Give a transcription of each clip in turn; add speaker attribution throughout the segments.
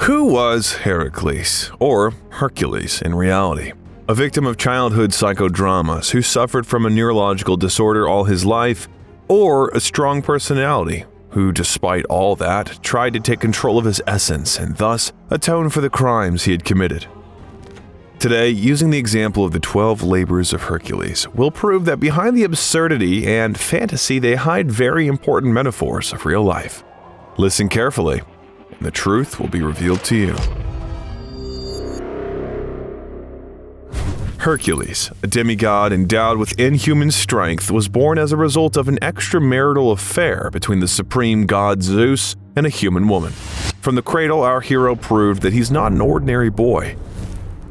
Speaker 1: Who was Hercules, or Hercules in reality? A victim of childhood psychodramas who suffered from a neurological disorder all his life, or a strong personality who, despite all that, tried to take control of his essence and thus atone for the crimes he had committed? Today, using the example of the 12 labors of Hercules, we'll prove that behind the absurdity and fantasy they hide very important metaphors of real life. Listen carefully, and the truth will be revealed to you. Hercules, a demigod endowed with inhuman strength, was born as a result of an extramarital affair between the supreme god Zeus and a human woman. From the cradle, our hero proved that he's not an ordinary boy.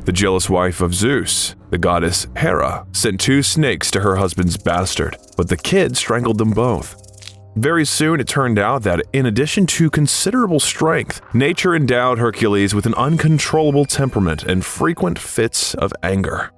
Speaker 1: The jealous wife of Zeus, the goddess Hera, sent 2 snakes to her husband's bastard, but the kid strangled them both. Very soon, it turned out that, in addition to considerable strength, nature endowed Hercules with an uncontrollable temperament and frequent fits of anger.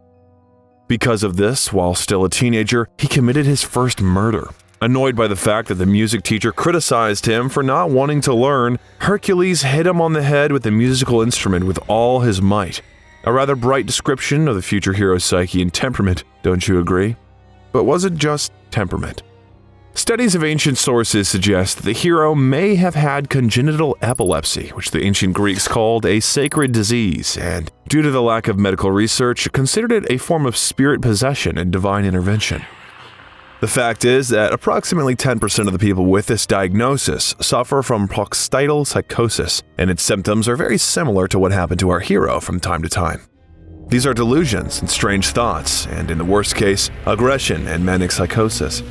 Speaker 1: Because of this, while still a teenager, he committed his first murder. Annoyed by the fact that the music teacher criticized him for not wanting to learn, Hercules hit him on the head with a musical instrument with all his might. A rather bright description of the future hero's psyche and temperament, don't you agree? But was it just temperament? Studies of ancient sources suggest that the hero may have had congenital epilepsy, which the ancient Greeks called a sacred disease, and, due to the lack of medical research, considered it a form of spirit possession and divine intervention. The fact is that approximately 10% of the people with this diagnosis suffer from paroxysmal psychosis, and its symptoms are very similar to what happened to our hero from time to time. These are delusions and strange thoughts, and in the worst case, aggression and manic psychosis.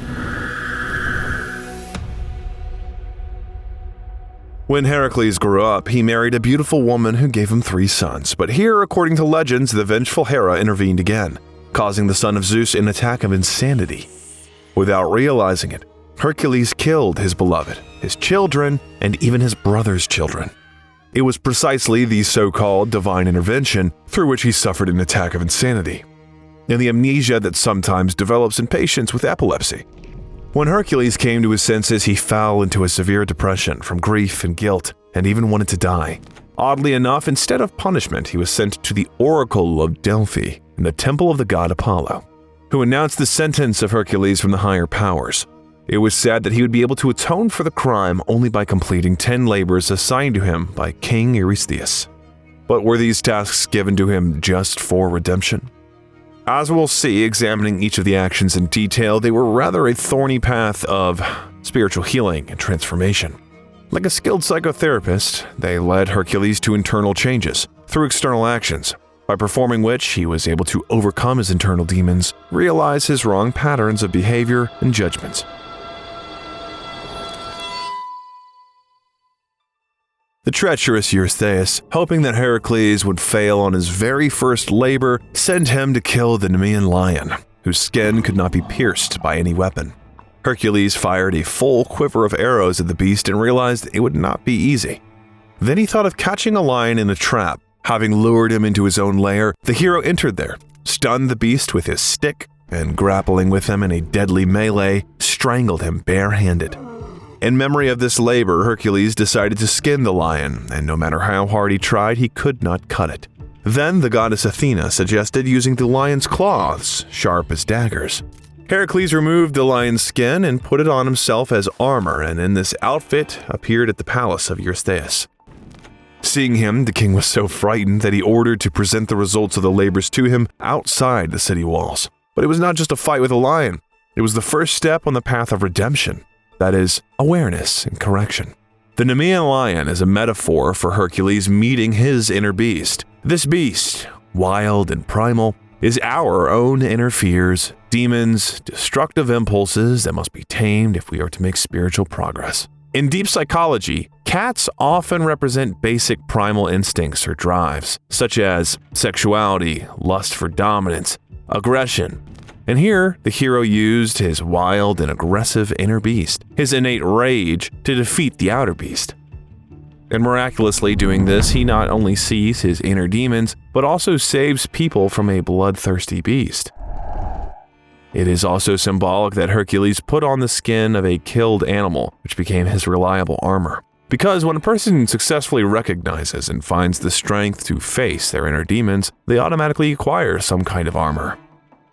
Speaker 1: When Heracles grew up, he married a beautiful woman who gave him 3 sons, but here, according to legends, the vengeful Hera intervened again, causing the son of Zeus an attack of insanity. Without realizing it, Hercules killed his beloved, his children, and even his brother's children. It was precisely the so-called divine intervention through which he suffered an attack of insanity, and the amnesia that sometimes develops in patients with epilepsy. When Hercules came to his senses, he fell into a severe depression from grief and guilt, and even wanted to die. Oddly enough, instead of punishment, he was sent to the Oracle of Delphi in the temple of the god Apollo, who announced the sentence of Hercules from the higher powers. It was said that he would be able to atone for the crime only by completing 10 labors assigned to him by King Eurystheus. But were these tasks given to him just for redemption? As we'll see, examining each of the actions in detail, they were rather a thorny path of spiritual healing and transformation. Like a skilled psychotherapist, they led Hercules to internal changes through external actions, by performing which he was able to overcome his internal demons, realize his wrong patterns of behavior and judgments. The treacherous Eurystheus, hoping that Heracles would fail on his very first labor, sent him to kill the Nemean lion, whose skin could not be pierced by any weapon. Hercules fired a full quiver of arrows at the beast and realized it would not be easy. Then he thought of catching a lion in a trap. Having lured him into his own lair, the hero entered there, stunned the beast with his stick, and grappling with him in a deadly melee, strangled him barehanded. In memory of this labor, Hercules decided to skin the lion, and no matter how hard he tried, he could not cut it. Then the goddess Athena suggested using the lion's claws, sharp as daggers. Heracles removed the lion's skin and put it on himself as armor, and in this outfit appeared at the palace of Eurystheus. Seeing him, the king was so frightened that he ordered to present the results of the labors to him outside the city walls. But it was not just a fight with a lion. It was the first step on the path of redemption. That is, awareness and correction. The Nemean lion is a metaphor for Hercules meeting his inner beast. This beast, wild and primal, is our own inner fears, demons, destructive impulses that must be tamed if we are to make spiritual progress. In deep psychology, cats often represent basic primal instincts or drives, such as sexuality, lust for dominance, aggression. And here, the hero used his wild and aggressive inner beast, his innate rage, to defeat the outer beast. And miraculously doing this, he not only sees his inner demons, but also saves people from a bloodthirsty beast. It is also symbolic that Hercules put on the skin of a killed animal, which became his reliable armor. Because when a person successfully recognizes and finds the strength to face their inner demons, they automatically acquire some kind of armor,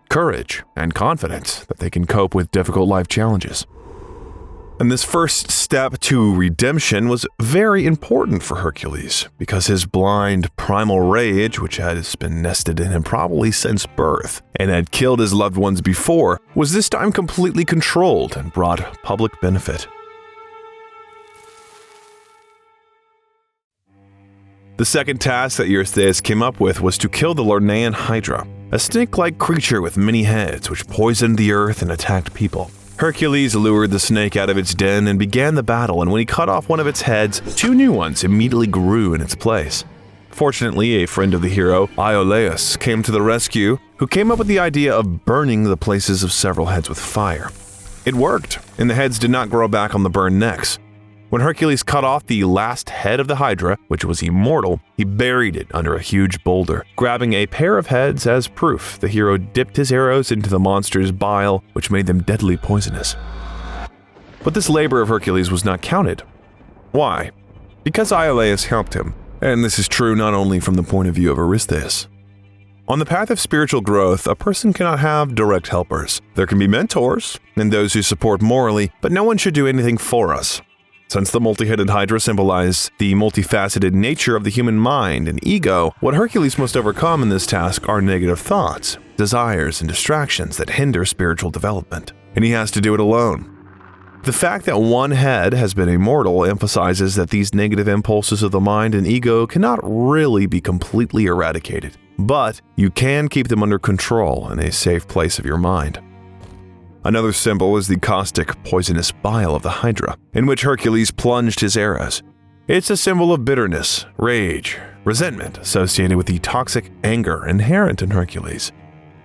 Speaker 1: courage, and confidence that they can cope with difficult life challenges. And this first step to redemption was very important for Hercules, because his blind, primal rage, which has been nested in him probably since birth, and had killed his loved ones before, was this time completely controlled and brought public benefit. The second task that Eurystheus came up with was to kill the Lernaean Hydra, a snake-like creature with many heads which poisoned the earth and attacked people. Hercules lured the snake out of its den and began the battle, and when he cut off one of its heads, 2 new ones immediately grew in its place. Fortunately, a friend of the hero, Iolaus, came to the rescue, who came up with the idea of burning the places of several heads with fire. It worked, and the heads did not grow back on the burned necks. When Hercules cut off the last head of the Hydra, which was immortal, he buried it under a huge boulder. Grabbing a pair of heads as proof, the hero dipped his arrows into the monster's bile, which made them deadly poisonous. But this labor of Hercules was not counted. Why? Because Iolaus helped him, and this is true not only from the point of view of Eurystheus. On the path of spiritual growth, a person cannot have direct helpers. There can be mentors, and those who support morally, but no one should do anything for us. Since the multi-headed Hydra symbolize the multifaceted nature of the human mind and ego, what Hercules must overcome in this task are negative thoughts, desires, and distractions that hinder spiritual development, and he has to do it alone. The fact that one head has been immortal emphasizes that these negative impulses of the mind and ego cannot really be completely eradicated, but you can keep them under control in a safe place of your mind. Another symbol is the caustic, poisonous bile of the Hydra, in which Hercules plunged his arrows. It's a symbol of bitterness, rage, resentment associated with the toxic anger inherent in Hercules.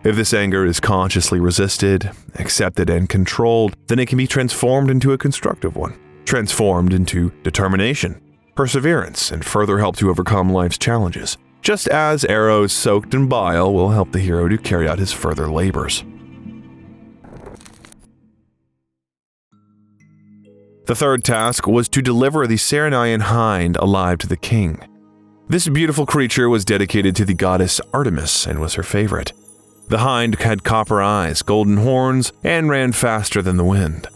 Speaker 1: If this anger is consciously resisted, accepted, and controlled, then it can be transformed into a constructive one, transformed into determination, perseverance, and further help to overcome life's challenges, just as arrows soaked in bile will help the hero to carry out his further labors. The third task was to deliver the Ceryneian hind alive to the king. This beautiful creature was dedicated to the goddess Artemis and was her favorite. The hind had copper eyes, golden horns, and ran faster than the wind.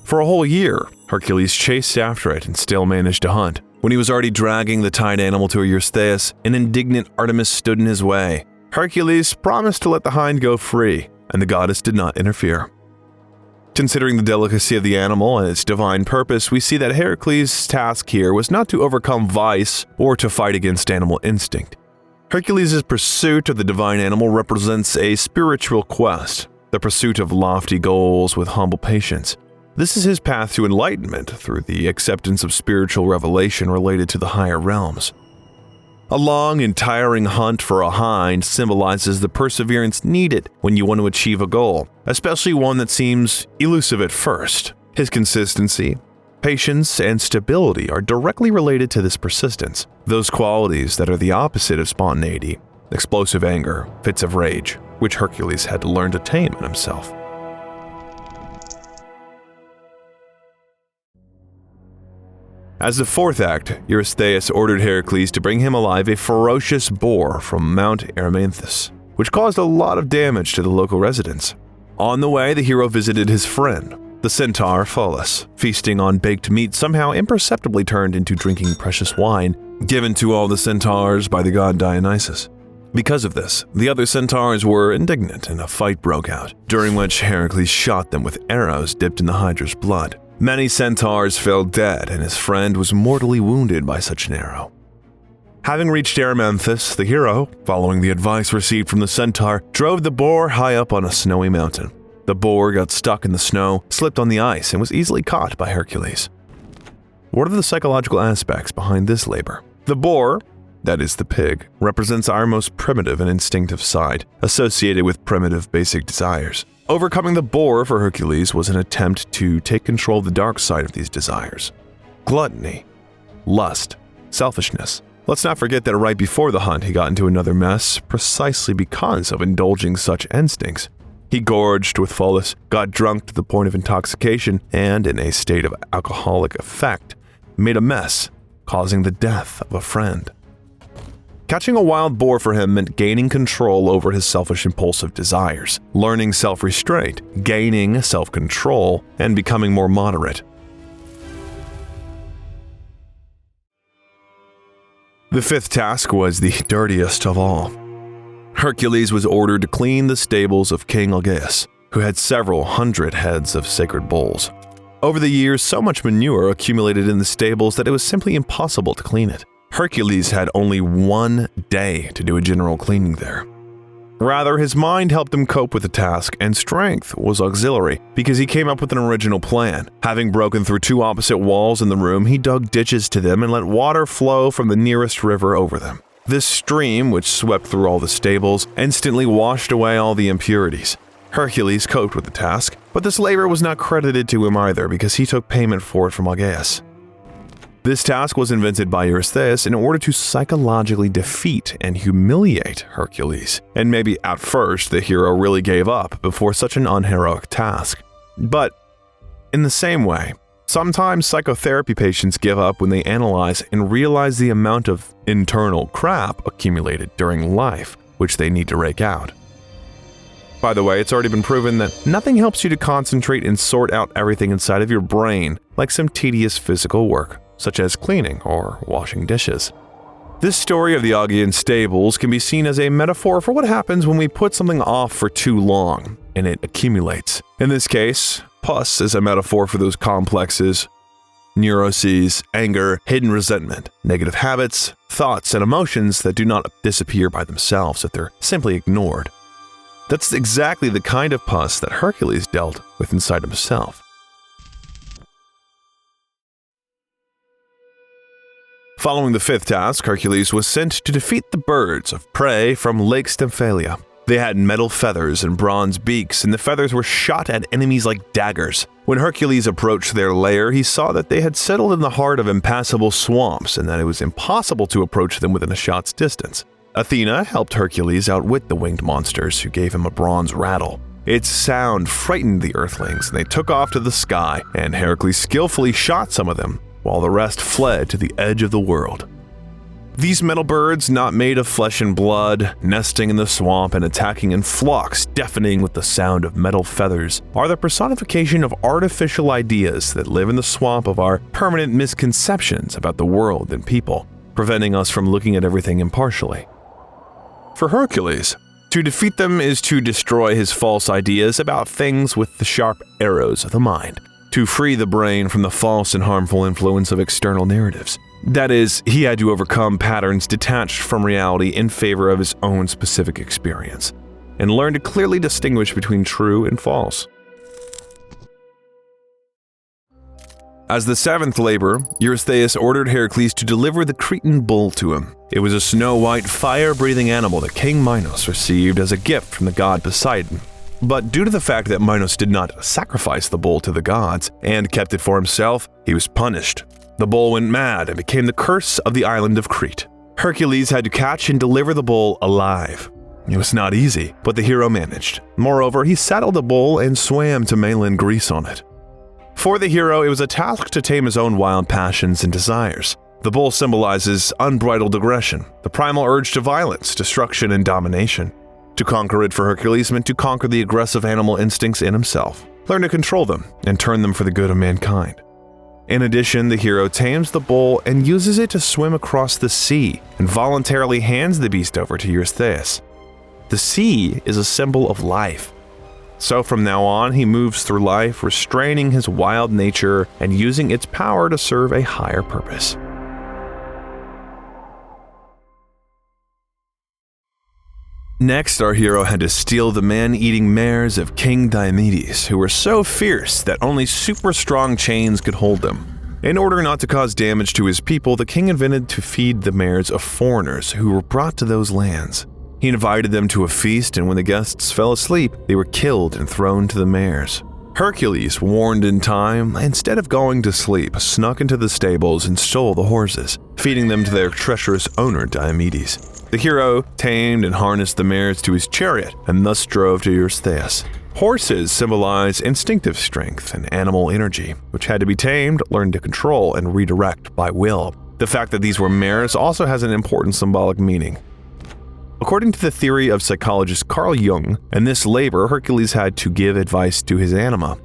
Speaker 1: For a whole year, Hercules chased after it and still managed to hunt. When he was already dragging the tied animal to Eurystheus, an indignant Artemis stood in his way. Hercules promised to let the hind go free, and the goddess did not interfere. Considering the delicacy of the animal and its divine purpose, we see that Heracles' task here was not to overcome vice or to fight against animal instinct. Hercules' pursuit of the divine animal represents a spiritual quest, the pursuit of lofty goals with humble patience. This is his path to enlightenment through the acceptance of spiritual revelation related to the higher realms. A long and tiring hunt for a hind symbolizes the perseverance needed when you want to achieve a goal, especially one that seems elusive at first. His consistency, patience, and stability are directly related to this persistence, those qualities that are the opposite of spontaneity, explosive anger, fits of rage, which Hercules had to learn to tame in himself. As the fourth act, Eurystheus ordered Heracles to bring him alive a ferocious boar from Mount Erymanthus, which caused a lot of damage to the local residents. On the way, the hero visited his friend, the centaur Pholus. Feasting on baked meat somehow imperceptibly turned into drinking precious wine, given to all the centaurs by the god Dionysus. Because of this, the other centaurs were indignant and a fight broke out, during which Heracles shot them with arrows dipped in the Hydra's blood. Many centaurs fell dead, and his friend was mortally wounded by such an arrow. Having reached Erymanthus, the hero, following the advice received from the centaur, drove the boar high up on a snowy mountain. The boar got stuck in the snow, slipped on the ice, and was easily caught by Hercules. What are the psychological aspects behind this labor? The boar, that is the pig, represents our most primitive and instinctive side, associated with primitive basic desires. Overcoming the boar for Hercules was an attempt to take control of the dark side of these desires. Gluttony, lust, selfishness. Let's not forget that right before the hunt he got into another mess precisely because of indulging such instincts. He gorged with Pholus, got drunk to the point of intoxication, and in a state of alcoholic effect, made a mess, causing the death of a friend. Catching a wild boar for him meant gaining control over his selfish impulsive desires, learning self-restraint, gaining self-control, and becoming more moderate. The fifth task was the dirtiest of all. Hercules was ordered to clean the stables of King Augeas, who had several hundred heads of sacred bulls. Over the years, so much manure accumulated in the stables that it was simply impossible to clean it. Hercules had only 1 day to do a general cleaning there. Rather, his mind helped him cope with the task, and strength was auxiliary because he came up with an original plan. Having broken through 2 opposite walls in the room, he dug ditches to them and let water flow from the nearest river over them. This stream, which swept through all the stables, instantly washed away all the impurities. Hercules coped with the task, but this labor was not credited to him either because he took payment for it from Augeas. This task was invented by Eurystheus in order to psychologically defeat and humiliate Hercules, and maybe at first the hero really gave up before such an unheroic task. But in the same way, sometimes psychotherapy patients give up when they analyze and realize the amount of internal crap accumulated during life, which they need to rake out. By the way, it's already been proven that nothing helps you to concentrate and sort out everything inside of your brain like some tedious physical work, such as cleaning or washing dishes. This story of the Augean stables can be seen as a metaphor for what happens when we put something off for too long and it accumulates. In this case, pus is a metaphor for those complexes, neuroses, anger, hidden resentment, negative habits, thoughts, and emotions that do not disappear by themselves if they're simply ignored. That's exactly the kind of pus that Hercules dealt with inside himself. Following the fifth task, Hercules was sent to defeat the birds of prey from Lake Stymphalia. They had metal feathers and bronze beaks, and the feathers were shot at enemies like daggers. When Hercules approached their lair, he saw that they had settled in the heart of impassable swamps and that it was impossible to approach them within a shot's distance. Athena helped Hercules outwit the winged monsters, who gave him a bronze rattle. Its sound frightened the earthlings, and they took off to the sky, and Hercules skillfully shot some of them, while the rest fled to the edge of the world. These metal birds, not made of flesh and blood, nesting in the swamp and attacking in flocks, deafening with the sound of metal feathers, are the personification of artificial ideas that live in the swamp of our permanent misconceptions about the world and people, preventing us from looking at everything impartially. For Hercules, to defeat them is to destroy his false ideas about things with the sharp arrows of the mind, to free the brain from the false and harmful influence of external narratives. That is, he had to overcome patterns detached from reality in favor of his own specific experience, and learn to clearly distinguish between true and false. As the seventh labor, Eurystheus ordered Hercules to deliver the Cretan bull to him. It was a snow-white, fire-breathing animal that King Minos received as a gift from the god Poseidon. But due to the fact that Minos did not sacrifice the bull to the gods and kept it for himself, he was punished. The bull went mad and became the curse of the island of Crete. Hercules had to catch and deliver the bull alive. It was not easy, but the hero managed. Moreover, he saddled the bull and swam to mainland Greece on it. For the hero, it was a task to tame his own wild passions and desires. The bull symbolizes unbridled aggression, the primal urge to violence, destruction, and domination. To conquer it for Hercules meant to conquer the aggressive animal instincts in himself, learn to control them, and turn them for the good of mankind. In addition, the hero tames the bull and uses it to swim across the sea and voluntarily hands the beast over to Eurystheus. The sea is a symbol of life. So from now on, he moves through life restraining his wild nature and using its power to serve a higher purpose. Next, our hero had to steal the man-eating mares of King Diomedes, who were so fierce that only super strong chains could hold them. In order not to cause damage to his people, the king invented to feed the mares of foreigners who were brought to those lands. He invited them to a feast, and when the guests fell asleep, they were killed and thrown to the mares. Hercules, warned in time, instead of going to sleep, snuck into the stables and stole the horses, feeding them to their treacherous owner Diomedes. The hero tamed and harnessed the mares to his chariot and thus drove to Eurystheus. Horses symbolize instinctive strength and animal energy, which had to be tamed, learned to control, and redirect by will. The fact that these were mares also has an important symbolic meaning. According to the theory of psychologist Carl Jung, in this labor, Hercules had to give advice to his anima,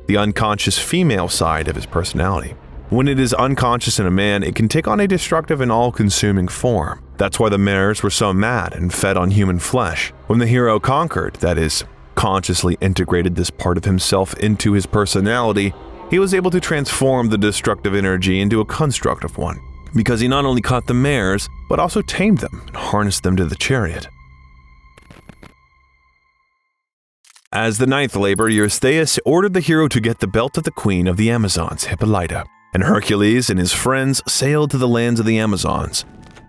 Speaker 1: the unconscious female side of his personality. When it is unconscious in a man, it can take on a destructive and all-consuming form. That's why the mares were so mad and fed on human flesh. When the hero conquered, that is, consciously integrated this part of himself into his personality, he was able to transform the destructive energy into a constructive one, because he not only caught the mares, but also tamed them and harnessed them to the chariot. As the ninth labor, Eurystheus ordered the hero to get the belt of the queen of the Amazons, Hippolyta, and Hercules and his friends sailed to the lands of the Amazons.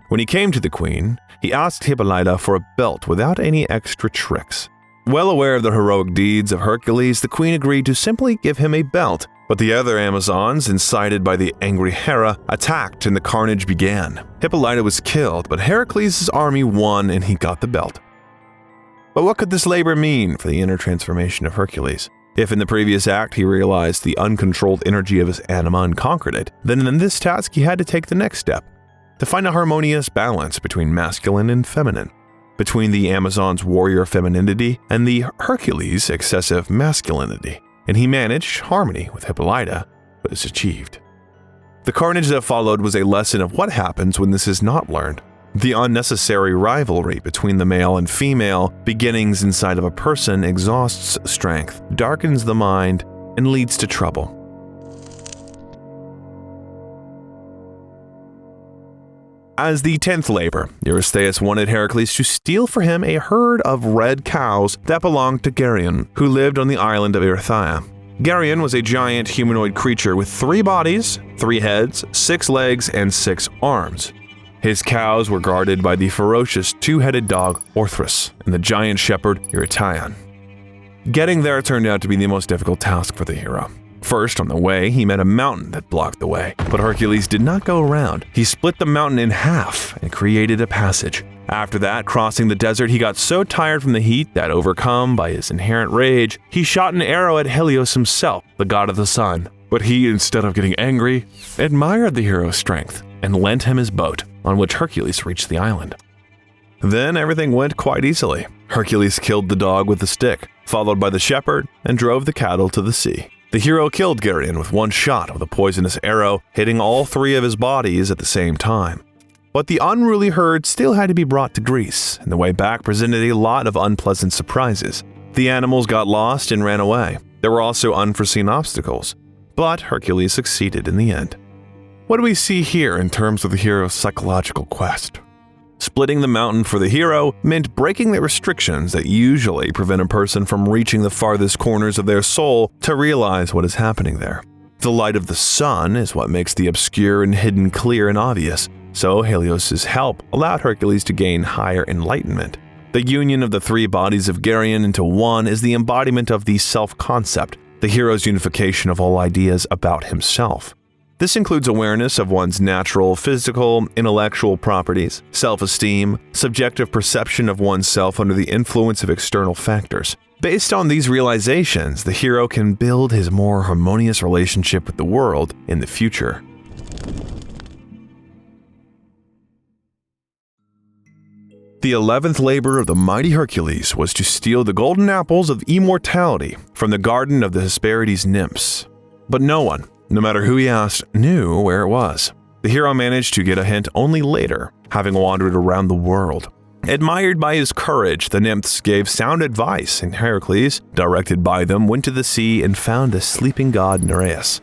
Speaker 1: When he came to the queen, he asked Hippolyta for a belt without any extra tricks. Well aware of the heroic deeds of Hercules, the queen agreed to simply give him a belt, but the other Amazons, incited by the angry Hera, attacked and the carnage began. Hippolyta was killed, but Heracles' army won and he got the belt. But what could this labor mean for the inner transformation of Hercules? If in the previous act he realized the uncontrolled energy of his anima and conquered it, then in this task he had to take the next step, to find a harmonious balance between masculine and feminine, between the Amazon's warrior femininity and the Hercules' excessive masculinity, and he managed harmony with Hippolyta, but it's achieved. The carnage that followed was a lesson of what happens when this is not learned. The unnecessary rivalry between the male and female beginnings inside of a person exhausts strength, darkens the mind, and leads to trouble. As the 10th labor, Eurystheus wanted Heracles to steal for him a herd of red cows that belonged to Geryon, who lived on the island of Erythia. Geryon was a giant humanoid creature with 3 bodies, 3 heads, 6 legs, and 6 arms. His cows were guarded by the ferocious 2-headed dog Orthrus and the giant shepherd Eurytion. Getting there turned out to be the most difficult task for the hero. First, on the way, he met a mountain that blocked the way, but Hercules did not go around. He split the mountain in half and created a passage. After that, crossing the desert, he got so tired from the heat that, overcome by his inherent rage, he shot an arrow at Helios himself, the god of the sun. But he, instead of getting angry, admired the hero's strength and lent him his boat, on which Hercules reached the island. Then everything went quite easily. Hercules killed the dog with a stick, followed by the shepherd, and drove the cattle to the sea. The hero killed Geryon with one shot with a poisonous arrow, hitting all 3 of his bodies at the same time. But the unruly herd still had to be brought to Greece, and the way back presented a lot of unpleasant surprises. The animals got lost and ran away. There were also unforeseen obstacles, but Hercules succeeded in the end. What do we see here in terms of the hero's psychological quest? Splitting the mountain for the hero meant breaking the restrictions that usually prevent a person from reaching the farthest corners of their soul to realize what is happening there. The light of the sun is what makes the obscure and hidden clear and obvious, so Helios' help allowed Hercules to gain higher enlightenment. The union of the 3 bodies of Geryon into one is the embodiment of the self-concept, the hero's unification of all ideas about himself. This includes awareness of one's natural, physical, intellectual properties, self-esteem, subjective perception of oneself under the influence of external factors. Based on these realizations, the hero can build his more harmonious relationship with the world in the future. The 11th labor of the mighty Hercules was to steal the golden apples of immortality from the garden of the Hesperides nymphs. But no one, no matter who he asked, knew where it was. The hero managed to get a hint only later, having wandered around the world. Admired by his courage, the nymphs gave sound advice, and Heracles, directed by them, went to the sea and found the sleeping god Nereus.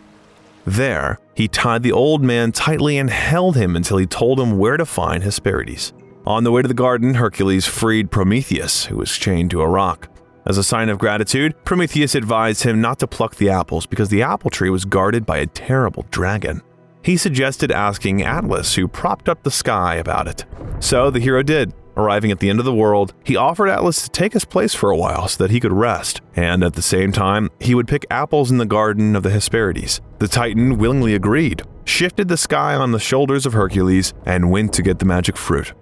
Speaker 1: There, he tied the old man tightly and held him until he told him where to find Hesperides. On the way to the garden, Hercules freed Prometheus, who was chained to a rock. As a sign of gratitude, Prometheus advised him not to pluck the apples because the apple tree was guarded by a terrible dragon. He suggested asking Atlas, who propped up the sky, about it. So the hero did. Arriving at the end of the world, he offered Atlas to take his place for a while so that he could rest, and at the same time, he would pick apples in the garden of the Hesperides. The Titan willingly agreed, shifted the sky on the shoulders of Hercules, and went to get the magic fruit.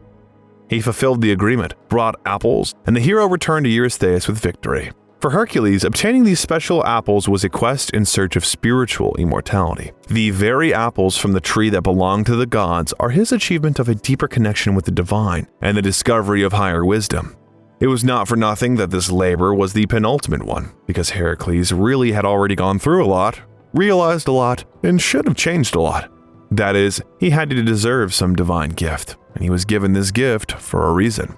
Speaker 1: He fulfilled the agreement, brought apples, and the hero returned to Eurystheus with victory. For Hercules, obtaining these special apples was a quest in search of spiritual immortality. The very apples from the tree that belonged to the gods are his achievement of a deeper connection with the divine and the discovery of higher wisdom. It was not for nothing that this labor was the penultimate one, because Hercules really had already gone through a lot, realized a lot, and should have changed a lot. That is, he had to deserve some divine gift, and he was given this gift for a reason.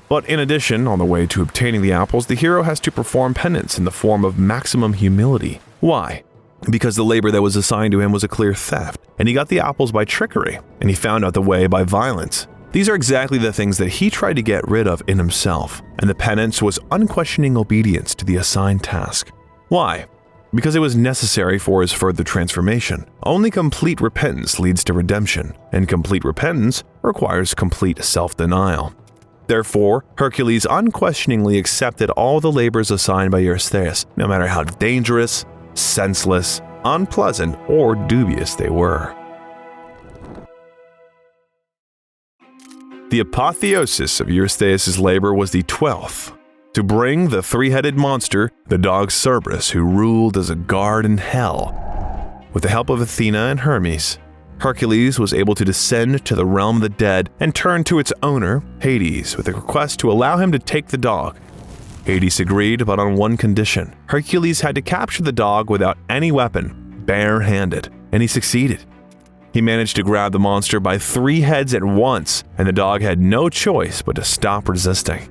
Speaker 1: But in addition, on the way to obtaining the apples, the hero has to perform penance in the form of maximum humility. Why? Because the labor that was assigned to him was a clear theft, and he got the apples by trickery, and he found out the way by violence. These are exactly the things that he tried to get rid of in himself, and the penance was unquestioning obedience to the assigned task. Why? Because it was necessary for his further transformation. Only complete repentance leads to redemption, and complete repentance requires complete self-denial. Therefore, Hercules unquestioningly accepted all the labors assigned by Eurystheus, no matter how dangerous, senseless, unpleasant, or dubious they were. The apotheosis of Eurystheus' labor was the 12th, to bring the three-headed monster, the dog Cerberus, who ruled as a guard in hell. With the help of Athena and Hermes, Hercules was able to descend to the realm of the dead and turn to its owner, Hades, with a request to allow him to take the dog. Hades agreed, but on one condition. Hercules had to capture the dog without any weapon, bare-handed, and he succeeded. He managed to grab the monster by 3 heads at once, and the dog had no choice but to stop resisting.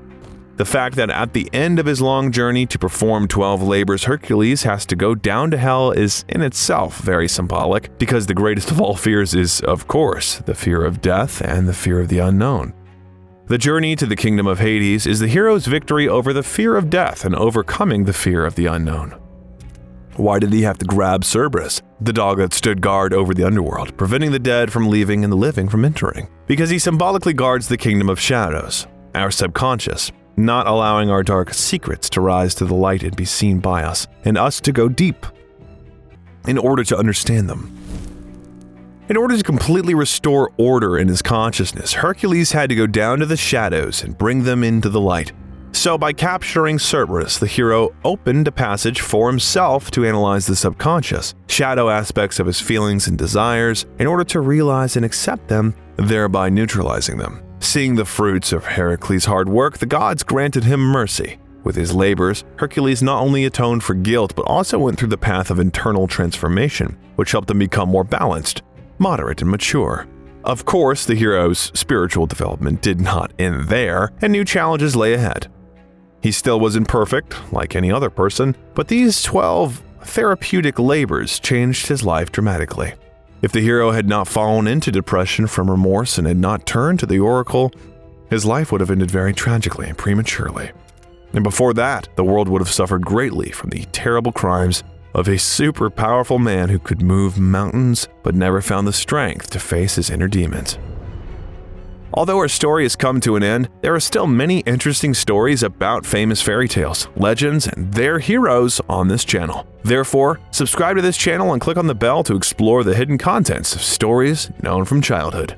Speaker 1: The fact that at the end of his long journey to perform 12 labors, Hercules has to go down to hell is in itself very symbolic, because the greatest of all fears is, of course, the fear of death and the fear of the unknown. The journey to the kingdom of Hades is the hero's victory over the fear of death and overcoming the fear of the unknown. Why did he have to grab Cerberus, the dog that stood guard over the underworld, preventing the dead from leaving and the living from entering? Because he symbolically guards the kingdom of shadows, our subconscious, not allowing our dark secrets to rise to the light and be seen by us, and us to go deep in order to understand them. In order to completely restore order in his consciousness, Hercules had to go down to the shadows and bring them into the light. So by capturing Cerberus, the hero opened a passage for himself to analyze the subconscious, shadow aspects of his feelings and desires, in order to realize and accept them, thereby neutralizing them. Seeing the fruits of Heracles' hard work, the gods granted him mercy. With his labors, Hercules not only atoned for guilt, but also went through the path of internal transformation, which helped him become more balanced, moderate, and mature. Of course, the hero's spiritual development did not end there, and new challenges lay ahead. He still wasn't perfect, like any other person, but these 12 therapeutic labors changed his life dramatically. If the hero had not fallen into depression from remorse and had not turned to the oracle, his life would have ended very tragically and prematurely. And before that, the world would have suffered greatly from the terrible crimes of a super powerful man who could move mountains but never found the strength to face his inner demons. Although our story has come to an end, there are still many interesting stories about famous fairy tales, legends, and their heroes on this channel. Therefore, subscribe to this channel and click on the bell to explore the hidden contents of stories known from childhood.